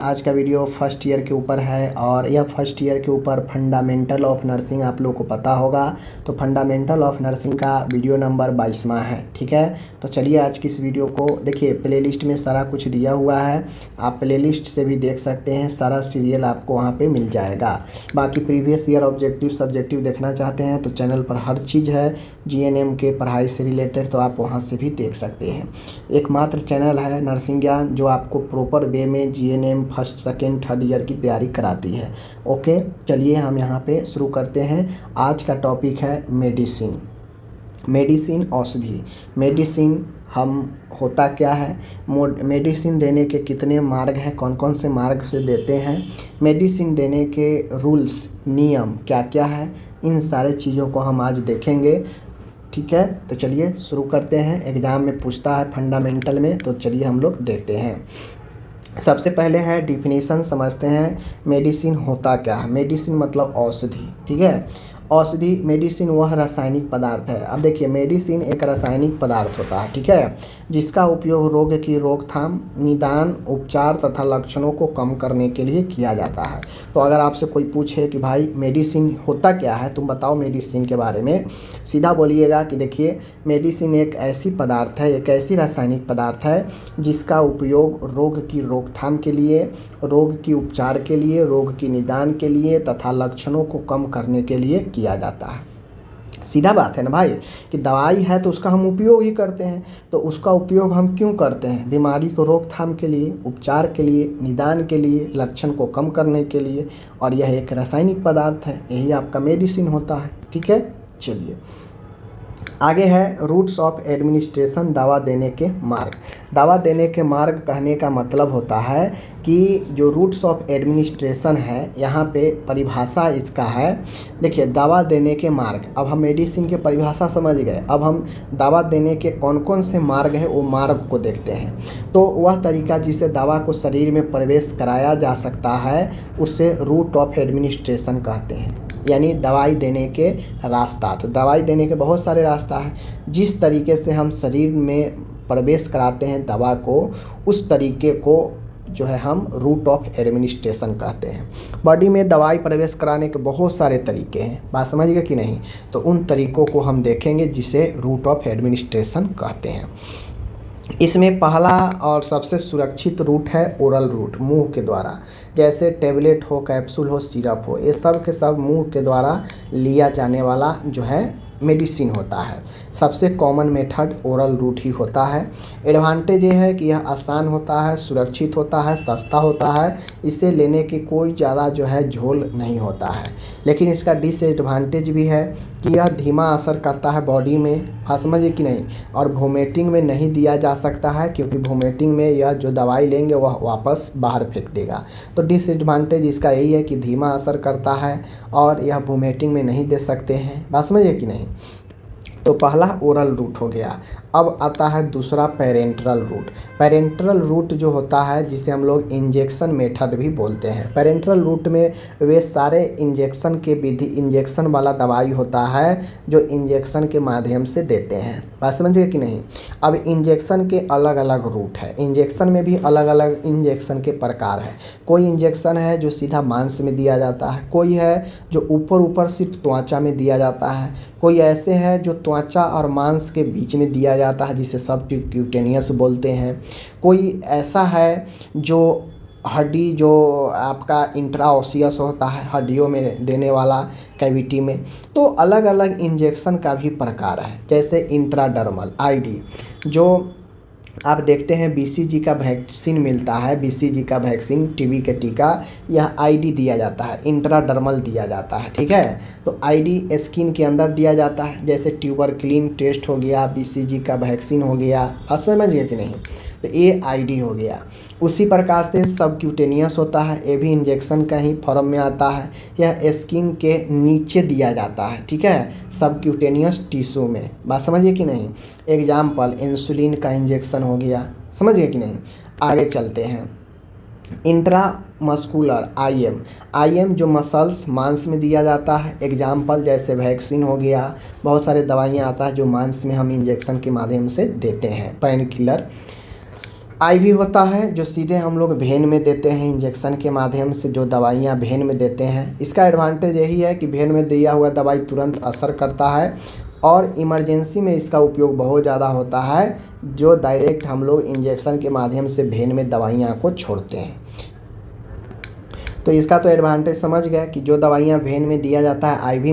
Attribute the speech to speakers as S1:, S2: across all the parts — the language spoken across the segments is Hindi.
S1: आज का वीडियो फर्स्ट ईयर के ऊपर है और यह फर्स्ट ईयर के ऊपर फंडामेंटल ऑफ नर्सिंग आप लोग को पता होगा। तो फंडामेंटल ऑफ नर्सिंग का वीडियो नंबर 22वां है। ठीक है, तो चलिए आज की इस वीडियो को देखिए। प्लेलिस्ट में सारा कुछ दिया हुआ है, आप प्लेलिस्ट से भी देख सकते हैं। सारा सीरियल आपको वहाँ पे मिल जाएगा। बाकी प्रीवियस ईयर ऑब्जेक्टिव सब्जेक्टिव देखना चाहते हैं तो चैनल पर हर चीज़ है जीएनएम के पढ़ाई से रिलेटेड, तो आप वहाँ से भी देख सकते हैं। एकमात्र चैनल है नर्सिंग ज्ञान जो आपको प्रॉपर वे में GNM first second third year की तैयारी कराती है। ओके, चलिए हम यहाँ पे शुरू करते हैं। आज का टॉपिक है मेडिसिन औषधि। मेडिसिन हम होता क्या है, मेडिसिन देने के कितने मार्ग हैं, कौन कौन से मार्ग से देते हैं, मेडिसिन देने के रूल्स नियम क्या क्या है, इन सारे चीज़ों को हम आज देखेंगे। ठीक है, तो चलिए शुरू करते हैं। एग्ज़ाम में पूछता है फंडामेंटल में, तो चलिए हम लोग देखते हैं। सबसे पहले है डिफिनीशन समझते हैं। मेडिसिन होता क्या है। मेडिसिन मतलब औषधि। ठीक है, औषधि मेडिसिन वह रासायनिक पदार्थ है। अब देखिए, मेडिसिन एक रासायनिक पदार्थ होता है, ठीक है, जिसका उपयोग रोग की रोकथाम, निदान, उपचार तथा लक्षणों को कम करने के लिए किया जाता है। तो अगर आपसे कोई पूछे कि भाई मेडिसिन होता क्या है, तुम बताओ मेडिसिन के बारे में, सीधा बोलिएगा कि देखिए मेडिसिन एक ऐसी पदार्थ है, एक ऐसी रासायनिक पदार्थ है जिसका उपयोग रोग की रोकथाम के लिए, रोग की उपचार के लिए, रोग की निदान के लिए तथा लक्षणों को कम करने के लिए किया जाता है। सीधा बात है ना भाई, कि दवाई है तो उसका हम उपयोग ही करते हैं। तो उसका उपयोग हम क्यों करते हैं? बीमारी को रोकथाम के लिए, उपचार के लिए, निदान के लिए, लक्षण को कम करने के लिए, और यह एक रासायनिक पदार्थ है, यही आपका मेडिसिन होता है। ठीक है, चलिए आगे है रूट्स ऑफ एडमिनिस्ट्रेशन। दवा देने के मार्ग। दवा देने के मार्ग कहने का मतलब होता है कि जो रूट्स ऑफ एडमिनिस्ट्रेशन है, यहाँ पे परिभाषा इसका है। देखिए, दवा देने के मार्ग, अब हम मेडिसिन की परिभाषा समझ गए, अब हम दवा देने के कौन कौन से मार्ग है वो मार्ग को देखते हैं। तो वह तरीका जिससे दवा को शरीर में प्रवेश कराया जा सकता है उसे रूट ऑफ एडमिनिस्ट्रेशन कहते हैं, यानी दवाई देने के रास्ता। तो दवाई देने के बहुत सारे रास्ता है। जिस तरीके से हम शरीर में प्रवेश कराते हैं दवा को, उस तरीके को जो है हम रूट ऑफ एडमिनिस्ट्रेशन कहते हैं। बॉडी में दवाई प्रवेश कराने के बहुत सारे तरीके हैं, बात समझ गए कि नहीं? तो उन तरीकों को हम देखेंगे जिसे रूट ऑफ एडमिनिस्ट्रेशन कहते हैं। इसमें पहला और सबसे सुरक्षित रूट है ओरल रूट, मुंह के द्वारा। जैसे टेबलेट हो, कैप्सूल हो, सिरप हो, ये सब के सब मुंह के द्वारा लिया जाने वाला जो है मेडिसिन होता है। सबसे कॉमन मेथड ओरल रूट ही होता है। एडवांटेज ये है कि यह आसान होता है, सुरक्षित होता है, सस्ता होता है, इसे लेने की कोई ज़्यादा जो है झोल नहीं होता है। लेकिन इसका डिसएडवांटेज भी है कि यह धीमा असर करता है बॉडी में, हाँ समझिए कि नहीं, और वोमिटिंग में नहीं दिया जा सकता है, क्योंकि वोमिटिंग में यह जो दवाई लेंगे वह वापस बाहर फेंक देगा। तो डिसएडवांटेज इसका यही है कि धीमा असर करता है और यह वोमिटिंग में नहीं दे सकते हैं, बात समझिए कि नहीं। तो पहला ओरल रूट हो गया। अब आता है दूसरा पेरेंटरल रूट। पेरेंटरल रूट जो होता है जिसे हम लोग इंजेक्शन मेथड भी बोलते हैं। पेरेंटरल रूट में वे सारे इंजेक्शन के विधि, इंजेक्शन वाला दवाई होता है जो इंजेक्शन के माध्यम से देते हैं, बात समझिए कि नहीं। अब इंजेक्शन के अलग अलग रूट है, इंजेक्शन में भी अलग अलग इंजेक्शन के प्रकार है। कोई इंजेक्शन है जो सीधा मांस में दिया जाता है, कोई है जो ऊपर ऊपर सिर्फ त्वचा में दिया जाता है, कोई ऐसे है जो त्वचा और मांस के बीच में दिया जाता है जिसे सबक्यूटेनियस बोलते हैं, कोई ऐसा है जो हड्डी, जो आपका इंट्राओसियस होता है, हड्डियों में देने वाला, कैविटी में। तो अलग अलग इंजेक्शन का भी प्रकार है। जैसे इंट्राडर्मल आईडी, जो आप देखते हैं बीसीजी का वैक्सीन मिलता है, बीसीजी का वैक्सीन, टीबी के टीका, यह आईडी दिया जाता है, इंट्राडर्मल दिया जाता है। ठीक है, तो आईडी स्किन के अंदर दिया जाता है। जैसे ट्यूबरक्लिन टेस्ट हो गया, बीसीजी का वैक्सीन हो गया, आप समझिए कि नहीं। तो ये आईडी हो गया। उसी प्रकार से सबक्यूटेनियस होता है, ये भी इंजेक्शन का ही फॉर्म में आता है, यह स्किन के नीचे दिया जाता है। ठीक है, सबक्यूटेनियस टिश्यू में, बात समझिए कि नहीं। एग्जाम्पल इंसुलिन का इंजेक्शन हो गया, समझिए कि नहीं। आगे चलते हैं। इंट्रामस्कुलर आईएम जो मसल्स मांस में दिया जाता है। एग्जाम्पल जैसे वैक्सीन हो गया, बहुत सारे दवाइयाँ आता है जो मांस में हम इंजेक्शन के माध्यम से देते हैं, पेन किलर। आईवी होता है जो सीधे हम लोग वेन में देते हैं, इंजेक्शन के माध्यम से जो दवाइयाँ वेन में देते हैं। इसका एडवांटेज यही है कि वेन में दिया हुआ दवाई तुरंत असर करता है और इमरजेंसी में इसका उपयोग बहुत ज़्यादा होता है, जो डायरेक्ट हम लोग इंजेक्शन के माध्यम से वेन में दवाइयाँ को छोड़ते हैं। तो इसका तो एडवांटेज समझ गए कि जो दवाइयाँ वेन में दिया जाता है आईवी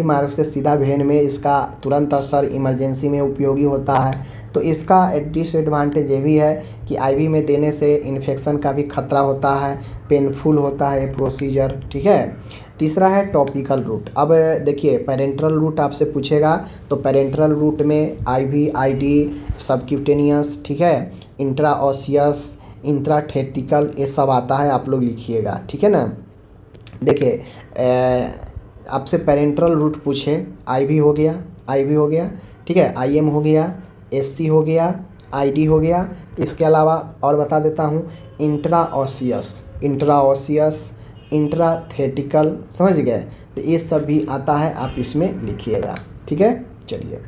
S1: मार्ग से सीधा वेन में, इसका तुरंत असर इमरजेंसी में उपयोगी होता है। तो इसका डिसएडवांटेज ये भी है कि आईवी में देने से इन्फेक्शन का भी खतरा होता है, पेनफुल होता है प्रोसीजर, ठीक है। तीसरा है टॉपिकल रूट। अब देखिए पेरेंट्रल रूट आपसे पूछेगा तो पेरेंट्रल रूट में आईवी, आईडी, सबक्यूटेनियस, ठीक है, इंट्राओसियस, इंट्राथेटिकल, ये सब आता है, आप लोग लिखिएगा, ठीक है ना। देखिए आपसे पेरेंट्रल रूट पूछे, आईवी हो गया, ठीक है, आईएम हो गया, एससी हो गया, आईडी हो गया, इसके अलावा और बता देता हूँ इंट्राओसियस, इंट्राथेटिकल, समझ गए। तो ये सब भी आता है, आप इसमें लिखिएगा, ठीक है। चलिए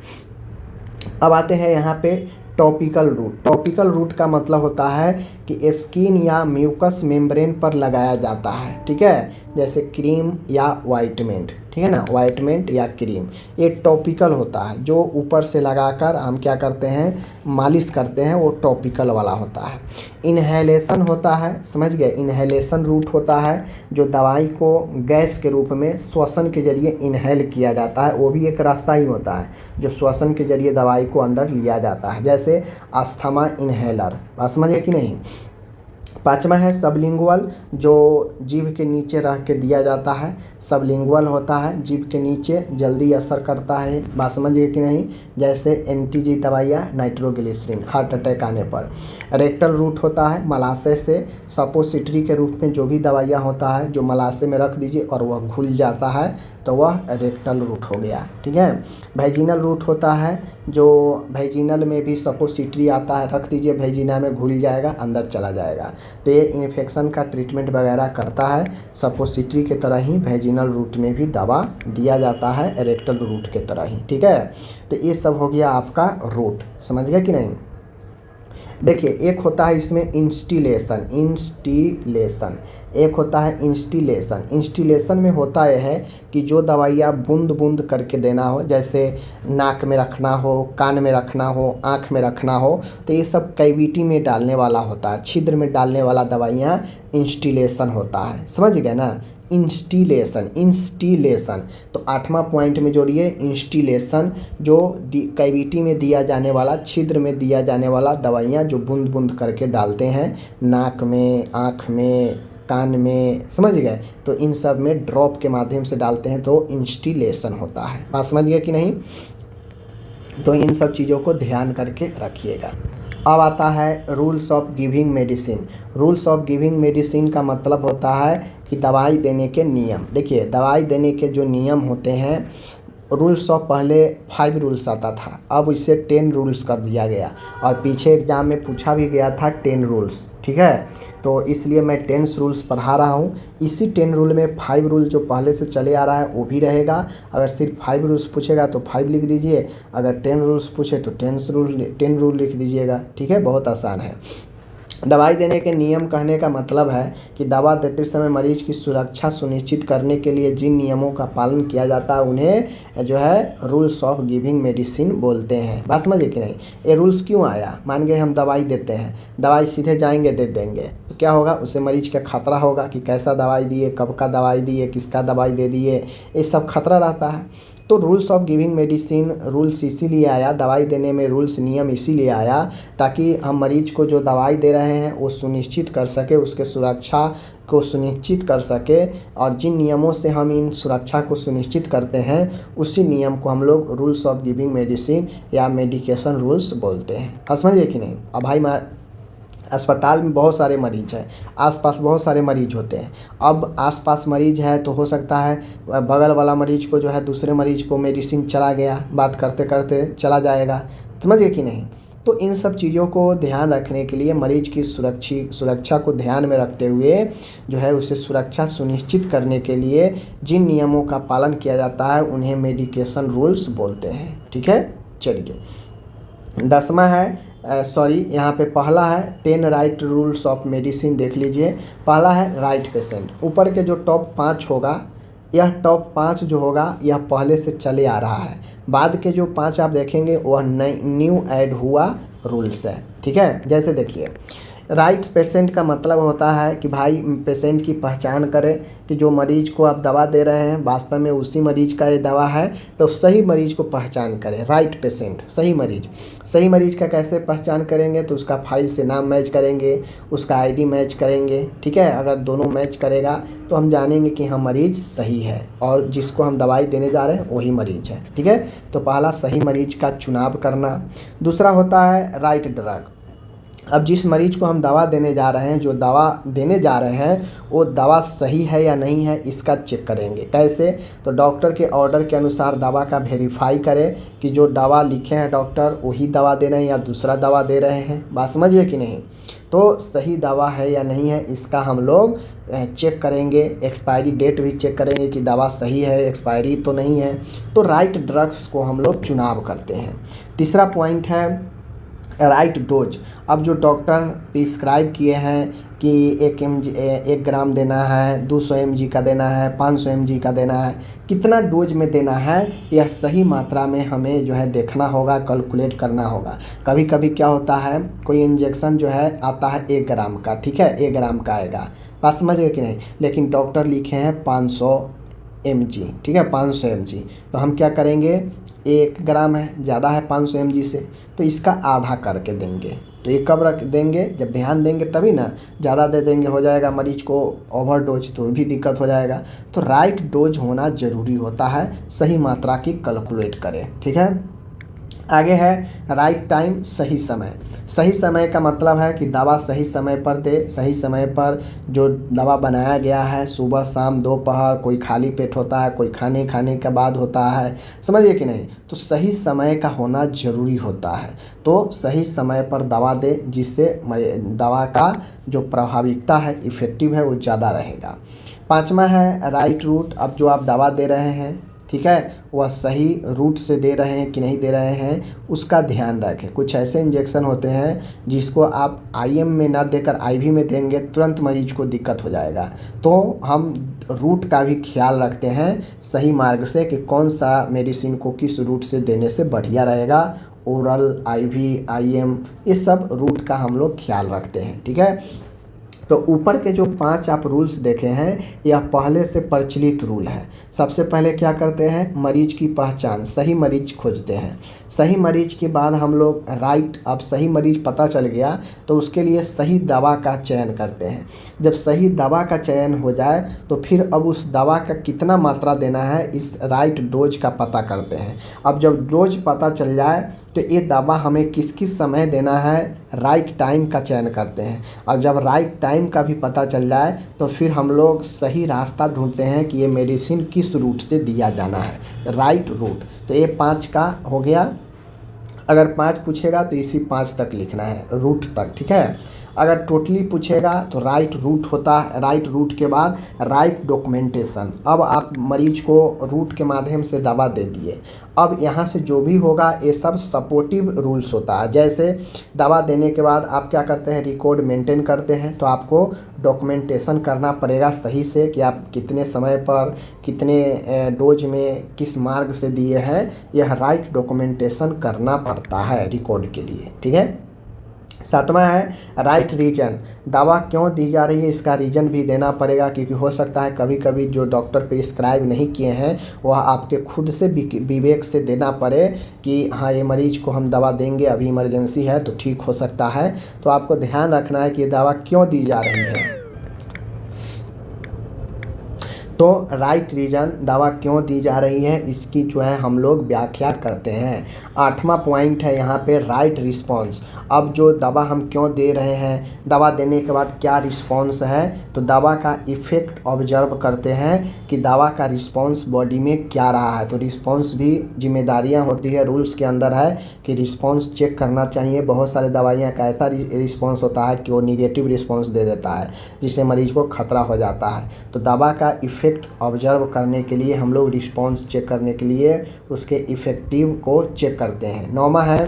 S1: अब आते हैं यहाँ पे टॉपिकल रूट। टॉपिकल रूट का मतलब होता है कि स्किन या म्यूकस मेम्ब्रेन पर लगाया जाता है, ठीक है, जैसे क्रीम या वाइटमेंट, ठीक है ना, वाइटमेंट या क्रीम, ये टॉपिकल होता है। जो ऊपर से लगाकर हम क्या करते हैं, मालिश करते हैं, वो टॉपिकल वाला होता है। इन्हेलेशन होता है, समझ गए, इन्हेलेशन रूट होता है जो दवाई को गैस के रूप में श्वसन के जरिए इन्हेल किया जाता है, वो भी एक रास्ता ही होता है जो श्वसन के जरिए दवाई को अंदर लिया जाता है, जैसे अस्थमा इन्हेलर, बात समझिए कि नहीं। पाँचवा है सबलिंगुअल, जो जीभ के नीचे रह के दिया जाता है, सबलिंगुअल होता है, जीभ के नीचे जल्दी असर करता है, बात समझिए कि नहीं, जैसे एंटीजी दवाइयाँ, नाइट्रोग्लिसरीन, हार्ट अटैक आने पर। रेक्टल रूट होता है, मलाशय से सपोसिटरी के रूप में जो भी दवाइयाँ होता है, जो मलाशय में रख दीजिए और वह घुल जाता है, तो वह रेक्टल रूट हो गया, ठीक है। वेजिनल रूट होता है, जो वेजिनल में भी सपोसिटरी आता है, रख दीजिए वेजिना में घुल जाएगा, अंदर चला जाएगा, तो ये इन्फेक्शन का ट्रीटमेंट वगैरह करता है। सपोसिटरी के तरह ही वेजिनल रूट में भी दवा दिया जाता है, रेक्टल रूट के तरह ही, ठीक है। तो ये सब हो गया आपका रूट, समझ गए कि नहीं। देखिए एक होता है इसमें इंस्टिलेशन, एक होता है इंस्टिलेशन में होता यह है कि जो दवाइयाँ बूंद बूंद करके देना हो, जैसे नाक में रखना हो, कान में रखना हो, आँख में रखना हो, तो ये सब कैविटी में डालने वाला होता है, छिद्र में डालने वाला दवाइयाँ इंस्टिलेशन होता है, समझ गए ना। इंस्टिलेशन तो 8वां पॉइंट में जोड़िए, इंस्टिलेशन जो कैविटी में दिया जाने वाला, छिद्र में दिया जाने वाला दवाइयाँ जो बूंद बूंद करके डालते हैं नाक में, आँख में, कान में, समझ गए, तो इन सब में ड्रॉप के माध्यम से डालते हैं, तो इंस्टिलेशन होता है, बात समझ गए कि नहीं। तो इन सब चीज़ों को ध्यान करके रखिएगा। अब आता है rules of giving medicine. Rules of giving medicine का मतलब होता है कि दवाई देने के नियम। देखिए दवाई देने के जो नियम होते हैं, रूल्स ऑफ पहले 5 रूल्स आता था, अब इसे 10 रूल्स कर दिया गया, और पीछे एग्जाम में पूछा भी गया था 10 रूल्स, ठीक है। तो इसलिए मैं 10 रूल्स पढ़ा रहा हूँ। इसी 10 रूल में 5 रूल जो पहले से चले आ रहा है वो भी रहेगा। अगर सिर्फ 5 रूल्स पूछेगा तो 5 लिख दीजिए, अगर 10 रूल्स पूछे तो 10 रूल लिख दीजिएगा, ठीक है, बहुत आसान है। दवाई देने के नियम कहने का मतलब है कि दवा देते समय मरीज की सुरक्षा सुनिश्चित करने के लिए जिन नियमों का पालन किया जाता है उन्हें जो है रूल्स ऑफ गिविंग मेडिसिन बोलते हैं। बात समझिए कि नहीं। ये रूल्स क्यों आया, मान गए हम दवाई देते हैं, दवाई सीधे जाएंगे दे देंगे तो क्या होगा, उससे मरीज का खतरा होगा कि कैसा दवाई दिए, कब का दवाई दिए, किसका दवाई दे दिए, ये सब खतरा रहता है। तो rules of giving medicine rules इसीलिए आया, दवाई देने में रूल्स नियम इसीलिए आया ताकि हम मरीज को जो दवाई दे रहे हैं वो सुनिश्चित कर सके, उसके सुरक्षा को सुनिश्चित कर सके, और जिन नियमों से हम इन सुरक्षा को सुनिश्चित करते हैं उसी नियम को हम लोग रूल्स ऑफ गिविंग मेडिसिन या मेडिकेशन रूल्स बोलते हैं। समझिए कि नहीं। अब भाई अस्पताल में बहुत सारे मरीज हैं, आसपास बहुत सारे मरीज होते हैं। अब आसपास मरीज है तो हो सकता है बगल वाला मरीज को जो है दूसरे मरीज को मेडिसिन चला गया, बात करते करते चला जाएगा, समझिए कि नहीं। तो इन सब चीज़ों को ध्यान रखने के लिए मरीज की सुरक्षा को ध्यान में रखते हुए जो है उसे सुरक्षा सुनिश्चित करने के लिए जिन नियमों का पालन किया जाता है उन्हें मेडिकेशन रूल्स बोलते हैं, ठीक है। चलिए 10वां है सॉरी, यहाँ पे पहला है 10 राइट रूल्स ऑफ मेडिसिन, देख लीजिए। पहला है राइट पेशेंट। ऊपर के जो टॉप 5 होगा, यह टॉप 5 जो होगा यह पहले से चले आ रहा है। बाद के जो 5 आप देखेंगे वह नई न्यू ऐड हुआ रूल्स है, ठीक है। जैसे देखिए, राइट पेशेंट का मतलब होता है कि भाई पेशेंट की पहचान करें कि जो मरीज को आप दवा दे रहे हैं वास्तव में उसी मरीज का ये दवा है, तो सही मरीज को पहचान करें। राइट पेशेंट, सही मरीज। सही मरीज का कैसे पहचान करेंगे, तो उसका फाइल से नाम मैच करेंगे, उसका आईडी मैच करेंगे, ठीक है। अगर दोनों मैच करेगा तो हम जानेंगे कि हाँ मरीज सही है और जिसको हम दवाई देने जा रहे हैं वही मरीज है, ठीक है। तो पहला सही मरीज का चुनाव करना। दूसरा होता है राइट ड्रग। अब जिस मरीज को हम दवा देने जा रहे हैं, जो दवा देने जा रहे हैं वो दवा सही है या नहीं है, इसका चेक करेंगे। कैसे, तो डॉक्टर के ऑर्डर के अनुसार दवा का वेरीफाई करें कि जो दवा लिखे हैं डॉक्टर वही दवा दे रहे हैं या दूसरा दवा दे रहे हैं। बात समझिए कि नहीं। तो सही दवा है या नहीं है इसका हम लोग चेक करेंगे। एक्सपायरी डेट भी चेक करेंगे कि दवा सही है, एक्सपायरी तो नहीं है। तो राइट ड्रग्स को हम लोग चुनाव करते हैं। तीसरा पॉइंट है राइट डोज। अब जो डॉक्टर प्रिस्क्राइब किए हैं कि 1 ग्राम देना है, 200 mg का देना है, 500 mg का देना है, कितना डोज में देना है यह सही मात्रा में हमें जो है देखना होगा, कैलकुलेट करना होगा। कभी कभी क्या होता है, कोई इंजेक्शन जो है आता है 1 ग्राम का, ठीक है, 1 ग्राम का आएगा, बात समझ गए कि नहीं। लेकिन डॉक्टर लिखे हैं 500 mg, ठीक है, 500 mg। तो हम क्या करेंगे, 1 ग्राम है, ज़्यादा है 500 mg से, तो इसका आधा करके देंगे। तो ये कब रख देंगे, जब ध्यान देंगे तभी ना। ज़्यादा दे देंगे हो जाएगा मरीज को ओवरडोज, तो भी दिक्कत हो जाएगा। तो राइट डोज होना ज़रूरी होता है, सही मात्रा की कैलकुलेट करें, ठीक है। आगे है राइट टाइम, सही समय। सही समय का मतलब है कि दवा सही समय पर दे। सही समय पर जो दवा बनाया गया है, सुबह शाम दोपहर, कोई खाली पेट होता है, कोई खाने के बाद होता है, समझिए कि नहीं। तो सही समय का होना ज़रूरी होता है। तो सही समय पर दवा दे जिससे दवा का जो प्रभाविकता है, इफ़ेक्टिव है, वो ज़्यादा रहेगा। पाँचवा है राइट रूट। अब जो आप दवा दे रहे हैं, ठीक है, वह सही रूट से दे रहे हैं कि नहीं दे रहे हैं उसका ध्यान रखें। कुछ ऐसे इंजेक्शन होते हैं जिसको आप आईएम में ना देकर आईवी में देंगे, तुरंत मरीज को दिक्कत हो जाएगा। तो हम रूट का भी ख्याल रखते हैं सही मार्ग से कि कौन सा मेडिसिन को किस रूट से देने से बढ़िया रहेगा। ओरल, आईवी, आईएम, ये सब रूट का हम लोग ख्याल रखते हैं, ठीक है। तो ऊपर के जो 5 आप रूल्स देखे हैं यह पहले से प्रचलित रूल है। सबसे पहले क्या करते हैं, मरीज की पहचान, सही मरीज खोजते हैं। सही मरीज के बाद हम लोग राइट, अब सही मरीज पता चल गया तो उसके लिए सही दवा का चयन करते हैं। जब सही दवा का चयन हो जाए तो फिर अब उस दवा का कितना मात्रा देना है इस राइट डोज का पता करते हैं। अब जब डोज पता चल जाए तो ये दवा हमें किस किस समय देना है, राइट टाइम का चयन करते हैं। और जब राइट टाइम का भी पता चल जाए तो फिर हम लोग सही रास्ता ढूंढते हैं कि ये मेडिसिन किस रूट से दिया जाना है, राइट रूट। तो ये 5 का हो गया। अगर 5 पूछेगा तो इसी 5 तक लिखना है, रूट तक, ठीक है। अगर टोटली पूछेगा तो राइट रूट होता है। राइट रूट के बाद राइट डॉक्यूमेंटेशन। अब आप मरीज को रूट के माध्यम से दवा दे दिए, अब यहाँ से जो भी होगा ये सब सपोर्टिव रूल्स होता है। जैसे दवा देने के बाद आप क्या करते हैं, रिकॉर्ड मेंटेन करते हैं, तो आपको डॉक्यूमेंटेशन करना पड़ेगा सही से कि आप कितने समय पर कितने डोज में किस मार्ग से दिए हैं, यह राइट डॉक्यूमेंटेशन करना पड़ता है रिकॉर्ड के लिए, ठीक है। 7वां है राइट रीजन। दवा क्यों दी जा रही है इसका रीजन भी देना पड़ेगा, क्योंकि हो सकता है कभी कभी जो डॉक्टर प्रिस्क्राइब नहीं किए हैं वह आपके खुद से विवेक से देना पड़े कि हाँ ये मरीज को हम दवा देंगे, अभी इमरजेंसी है तो ठीक हो सकता है। तो आपको ध्यान रखना है कि ये दवा क्यों दी जा रही है। तो राइट रीजन, दवा क्यों दी जा रही है इसकी जो है हम लोग व्याख्या करते हैं। 8वां पॉइंट है यहाँ पे राइट रिस्पॉन्स। अब जो दवा हम क्यों दे रहे हैं, दवा देने के बाद क्या रिस्पॉन्स है, तो दवा का इफ़ेक्ट ऑब्जर्व करते हैं कि दवा का रिस्पॉन्स बॉडी में क्या रहा है। तो रिस्पॉन्स भी जिम्मेदारियाँ होती है, रूल्स के अंदर है कि रिस्पॉन्स चेक करना चाहिए। बहुत सारे दवाइयाँ का ऐसा रिस्पॉन्स होता है कि वो निगेटिव रिस्पॉन्स दे देता है जिससे मरीज को खतरा हो जाता है। तो दवा का इफ़ेक्ट ऑब्जर्व करने के लिए हम लोग रिस्पॉन्स चेक करने के लिए उसके इफ़ेक्टिव को चेक करते हैं। 9वां है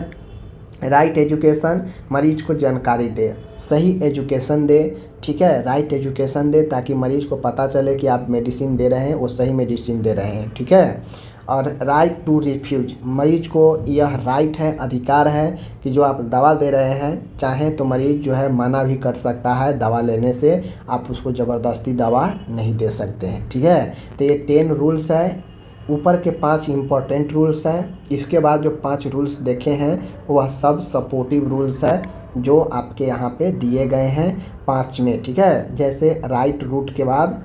S1: राइट एजुकेशन, मरीज को जानकारी दे, सही एजुकेशन दे, ठीक है, राइट एजुकेशन दे ताकि मरीज को पता चले कि आप मेडिसिन दे रहे हैं वो सही मेडिसिन दे रहे हैं, ठीक है। और राइट टू रिफ्यूज, मरीज को यह राइट है, अधिकार है कि जो आप दवा दे रहे हैं चाहें तो मरीज जो है मना भी कर सकता है दवा लेने से, आप उसको ज़बरदस्ती दवा नहीं दे सकते हैं, ठीक है। तो ये 10 रूल्स है, ऊपर के 5 इम्पोर्टेंट रूल्स हैं, इसके बाद जो 5 रूल्स देखे हैं वह सब सपोर्टिव रूल्स है जो आपके यहाँ पे दिए गए हैं 5 में, ठीक है। जैसे राइट रूट के बाद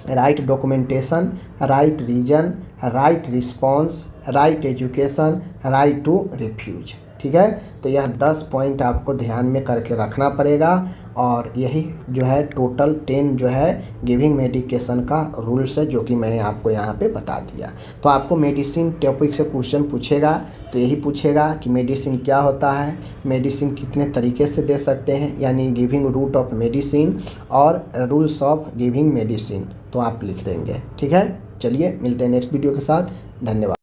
S1: right documentation, right reason, right response, right education, right to refuse, ठीक है। तो यह 10 पॉइंट आपको ध्यान में करके रखना पड़ेगा और यही जो है टोटल 10 जो है गिविंग मेडिकेशन का रूल्स है जो कि मैं आपको यहाँ पे बता दिया। तो आपको मेडिसिन टॉपिक से क्वेश्चन पूछेगा तो यही पूछेगा कि मेडिसिन क्या होता है, मेडिसिन कितने तरीके से दे सकते हैं, यानी गिविंग रूट ऑफ मेडिसिन और रूल्स ऑफ गिविंग मेडिसिन, तो आप लिख देंगे, ठीक है। चलिए मिलते हैं नेक्स्ट वीडियो के साथ, धन्यवाद।